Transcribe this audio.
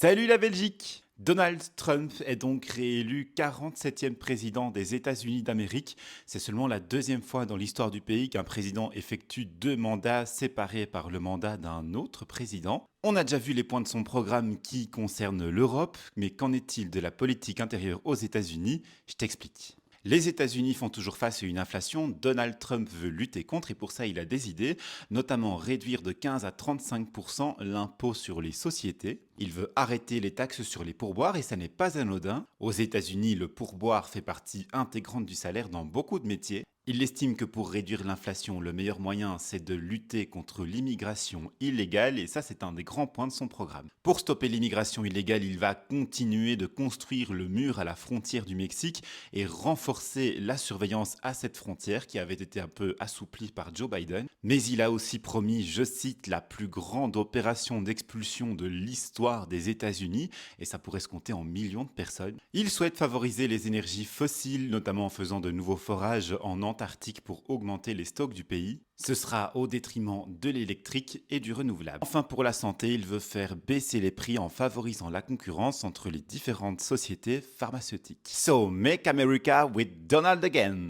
Salut la Belgique! Donald Trump est donc réélu 47e président des États-Unis d'Amérique. C'est seulement la deuxième fois dans l'histoire du pays qu'un président effectue deux mandats séparés par le mandat d'un autre président. On a déjà vu les points de son programme qui concernent l'Europe, mais qu'en est-il de la politique intérieure aux États-Unis? Je t'explique. Les États-Unis font toujours face à une inflation. Donald Trump veut lutter contre et pour ça il a des idées, notamment réduire de 15 à 35% l'impôt sur les sociétés. Il veut arrêter les taxes sur les pourboires et ça n'est pas anodin. Aux États-Unis, le pourboire fait partie intégrante du salaire dans beaucoup de métiers. Il estime que pour réduire l'inflation, le meilleur moyen, c'est de lutter contre l'immigration illégale et ça, c'est un des grands points de son programme. Pour stopper l'immigration illégale, il va continuer de construire le mur à la frontière du Mexique et renforcer la surveillance à cette frontière qui avait été un peu assouplie par Joe Biden. Mais il a aussi promis, je cite, la plus grande opération d'expulsion de l'histoire des États-Unis et ça pourrait se compter en millions de personnes. Il souhaite favoriser les énergies fossiles, notamment en faisant de nouveaux forages en Antarctique pour augmenter les stocks du pays. Ce sera au détriment de l'électrique et du renouvelable. Enfin, pour la santé, il veut faire baisser les prix en favorisant la concurrence entre les différentes sociétés pharmaceutiques. So, make America with Donald again!